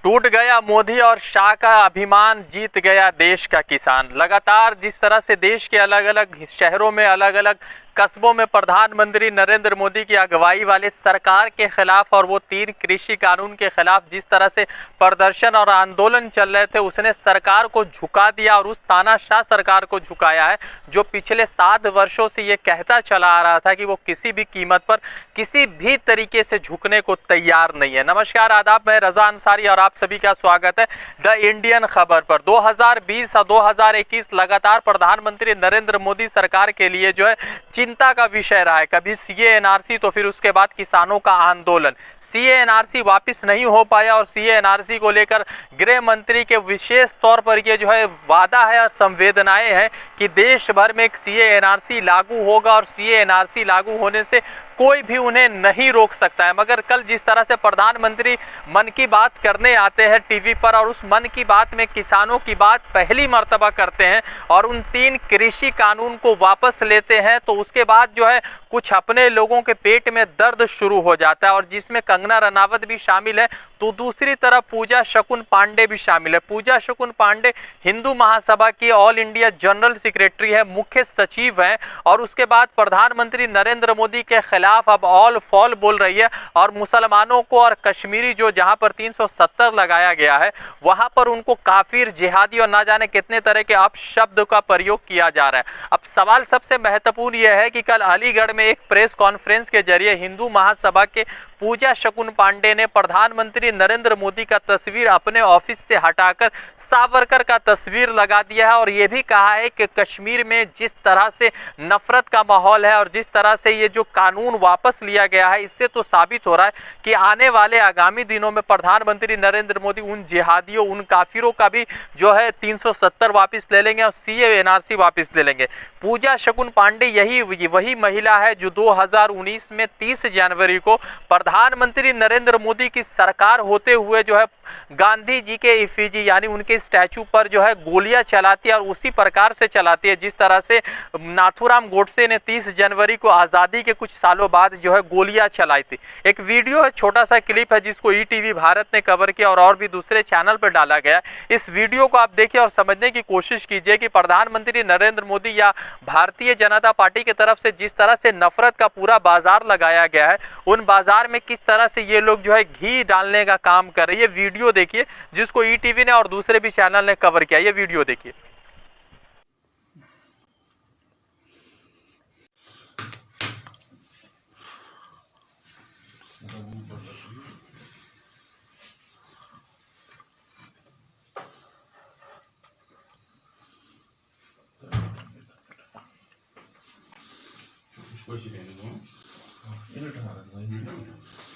टूट गया मोदी और शाह का अभिमान, जीत गया देश का किसान। लगातार जिस तरह से देश के अलग अलग शहरों में, अलग अलग कस्बों में प्रधानमंत्री नरेंद्र मोदी की अगुवाई वाले सरकार के खिलाफ और वो 3 कृषि कानून के खिलाफ जिस तरह से प्रदर्शन और आंदोलन चल रहे थे, उसने सरकार को झुका दिया और उस तानाशाह सरकार को झुकाया है जो पिछले 7 वर्षों से ये कहता चला आ रहा था कि वो किसी भी कीमत पर किसी भी तरीके से झुकने को तैयार नहीं है। नमस्कार, आदाब, मैं रजा अंसारी और आप सभी का स्वागत है द इंडियन खबर पर। 2020 और 2021 लगातार प्रधानमंत्री नरेंद्र मोदी सरकार के लिए जो है चिंता का विषय रहा है। कभी सीए एनआरसी तो फिर उसके बाद किसानों का आंदोलन। सीए एनआरसी वापस नहीं हो पाया और सीए एनआरसी को लेकर गृह मंत्री के विशेष तौर पर ये जो है वादा है और संवेदनाएं हैं कि देश भर में एक सीए एनआरसी लागू होगा और सीए एनआरसी लागू होने से कोई भी उन्हें नहीं रोक सकता है। मगर कल जिस तरह से प्रधानमंत्री मन की बात करने आते हैं टीवी पर और उस मन की बात में किसानों की बात पहली मर्तबा करते हैं और उन 3 कृषि कानून को वापस लेते हैं, तो उसके बाद जो है कुछ अपने लोगों के पेट में दर्द शुरू हो जाता है और जिसमें कंगना रनावत भी शामिल है, तो दूसरी तरफ पूजा शकुन पांडे भी शामिल है। पूजा शकुन पांडे हिंदू महासभा की ऑल इंडिया जनरल सेक्रेटरी है, मुख्य सचिव है और उसके बाद प्रधानमंत्री नरेंद्र मोदी के खिलाफ अब ऑल फॉल बोल रही है और मुसलमानों को और कश्मीरी जो जहां पर 370 लगाया गया है वहां पर उनको काफिर, जिहादी और ना जाने कितने तरह के अपशब्द का प्रयोग किया जा रहा है। अब सवाल सबसे महत्वपूर्ण यह है कि कल अलीगढ़ में एक प्रेस कॉन्फ्रेंस के जरिए हिंदू महासभा के पूजा शकुन पांडे ने प्रधानमंत्री नरेंद्र मोदी का तस्वीर अपने ऑफिस से हटाकर सावरकर का तस्वीर लगा दिया है और ये भी कहा है कि कश्मीर में जिस तरह से नफरत का माहौल है और जिस तरह से ये जो कानून वापस लिया गया है, इससे तो साबित हो रहा है कि आने वाले आगामी दिनों में प्रधानमंत्री नरेंद्र मोदी उन जिहादियों, उन काफिरों का भी जो है 370 वापस ले लेंगे और सीए एनआरसी वापस ले लेंगे। पूजा शकुन पांडे यही वही महिला है जो 2019 में 30 जनवरी को प्रधानमंत्री नरेंद्र मोदी की सरकार होते हुए जो है गांधी जी के इफिजी यानी उनके स्टैचू पर जो है गोलियां चलाती है और उसी प्रकार से चलाती है जिस तरह से नाथूराम गोडसे ने 30 जनवरी को आज़ादी के कुछ सालों बाद जो है गोलियां चलाई थी। एक वीडियो है, छोटा सा क्लिप है जिसको ईटीवी भारत ने कवर किया और भी दूसरे चैनल पर डाला गया। इस वीडियो को आप देखिए और समझने की कोशिश कीजिए कि प्रधानमंत्री नरेंद्र मोदी या भारतीय जनता पार्टी की तरफ से जिस तरह से नफरत का पूरा बाजार लगाया गया है, उन बाजार में किस तरह से ये लोग जो है घी डालने का काम कर रहे हैं। ये वीडियो देखिए जिसको ईटीवी ने और दूसरे भी चैनल ने कवर किया। ये वीडियो देखिए।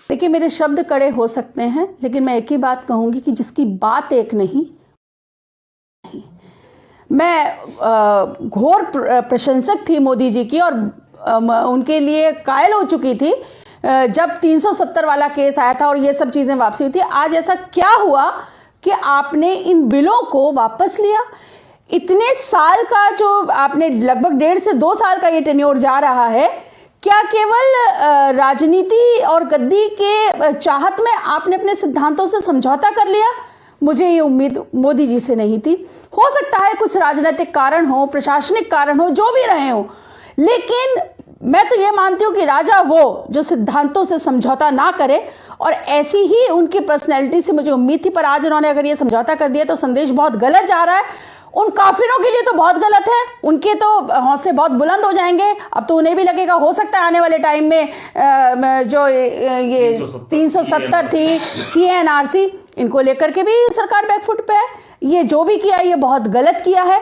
देखिए, मेरे शब्द कड़े हो सकते हैं लेकिन मैं एक ही बात कहूंगी कि जिसकी बात एक नहीं। मैं घोर प्रशंसक थी मोदी जी की और उनके लिए कायल हो चुकी थी जब 370 वाला केस आया था और ये सब चीजें वापसी हुई थी। आज ऐसा क्या हुआ कि आपने इन बिलों को वापस लिया? इतने साल का जो आपने लगभग 1.5 से 2 साल का ये टेन्योर जा रहा है, क्या केवल राजनीति और गद्दी के चाहत में आपने अपने सिद्धांतों से समझौता कर लिया? मुझे ये उम्मीद मोदी जी से नहीं थी। हो सकता है कुछ राजनीतिक कारण हो, प्रशासनिक कारण हो, जो भी रहे हो, लेकिन मैं तो ये मानती हूँ कि राजा वो जो सिद्धांतों से समझौता ना करे और ऐसी ही उनकी पर्सनैलिटी से मुझे उम्मीद थी। पर आज उन्होंने अगर ये समझौता कर दिया तो संदेश बहुत गलत जा रहा है। उन काफिरों के लिए तो बहुत गलत है, उनके तो हौसले बहुत बुलंद हो जाएंगे। अब तो उन्हें भी लगेगा हो सकता है आने वाले टाइम में जो ये 370 थी सीएनआरसी, इनको लेकर के भी सरकार बैकफुट पे है। ये जो भी किया ये बहुत गलत किया है।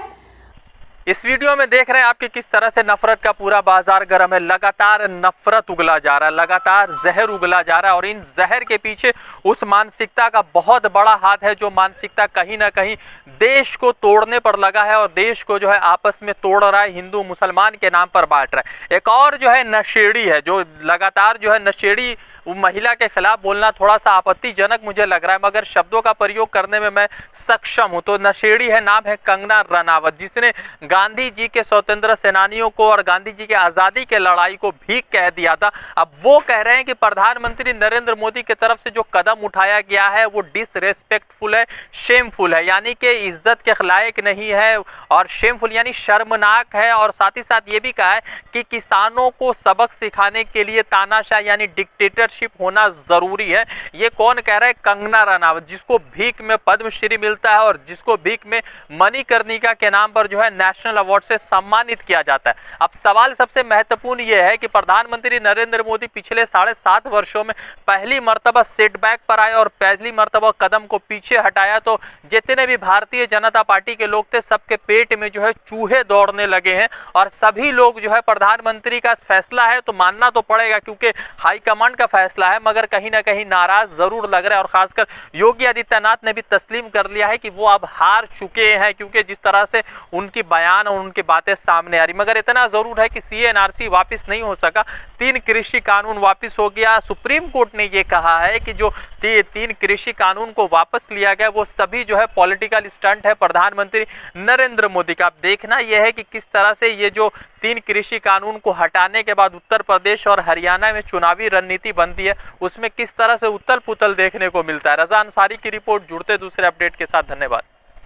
इस वीडियो में देख रहे हैं आप कि किस तरह से नफरत का पूरा बाजार गर्म है। लगातार नफरत उगला जा रहा है, लगातार जहर उगला जा रहा है और इन जहर के पीछे उस मानसिकता का बहुत बड़ा हाथ है जो मानसिकता कहीं ना कहीं देश को तोड़ने पर लगा है और देश को जो है आपस में तोड़ रहा है, हिंदू मुसलमान के नाम पर बांट रहा है। एक और जो है नशेड़ी है जो लगातार जो है नशेड़ी महिला के खिलाफ बोलना थोड़ा सा आपत्तिजनक मुझे लग रहा है, मगर शब्दों का प्रयोग करने में मैं सक्षम हूं। तो नशेड़ी है, नाम है कंगना रनावत, जिसने गांधी जी के स्वतंत्र सेनानियों को और गांधी जी के आजादी के लड़ाई को भीख कह दिया था। अब वो कह रहे हैं कि प्रधानमंत्री नरेंद्र मोदी की तरफ से जो कदम उठाया गया है वो डिसरेस्पेक्टफुल है, शेमफुल है, यानी कि इज्जत के लायक नहीं है, और शेमफुल यानी शर्मनाक है। और साथ ही साथ ये भी कहा है कि किसानों को सबक सिखाने के लिए तानाशाह यानी डिक्टेटरशिप होना जरूरी है। ये कौन कह रहा है? कंगना रनावत, जिसको भीख में पद्मश्री मिलता है और जिसको भीख में मणिकर्णिका के नाम पर जो है नेशनल अवार्ड से सम्मानित किया जाता है। अब सवाल सबसे महत्वपूर्ण यह है कि प्रधानमंत्री नरेंद्र मोदी पिछले 7.5 वर्षों में पहली मर्तबा सेटबैक पर आए और पहली मर्तबा कदम को पीछे हटाया तो जितने भी भारतीय जनता पार्टी के लोग थे सबके पेट में जो है चूहे दौड़ने लगे हैं। और सभी लोग जो है प्रधानमंत्री का फैसला है तो मानना तो पड़ेगा क्योंकि हाईकमांड का फैसला है, मगर कहीं ना कहीं नाराज जरूर लग रहा है। और खासकर योगी आदित्यनाथ ने भी तस्लीम कर लिया है कि वो अब हार चुके हैं, क्योंकि जिस तरह से उनकी बयान और उनकी बातें सामने आ रही। मगर इतना जरूर है कि CA/NRC वापस नहीं हो सका, 3 कृषि कानून वापस हो गया। सुप्रीम कोर्ट ने ये कहा है कि जो 3 कृषि कानून को वापस लिया गया वो सभी जो है पॉलिटिकल स्टंट है प्रधानमंत्री नरेंद्र मोदी का। अब देखना यह है कि किस तरह से ये जो 3 कृषि कानून को हटाने के बाद उत्तर प्रदेश और हरियाणा में चुनावी रणनीति बनती है, उसमें किस तरह से उथल पुथल देखने को मिलता है। रजा अंसारी की रिपोर्ट, जुड़ते दूसरे अपडेट के साथ। धन्यवाद।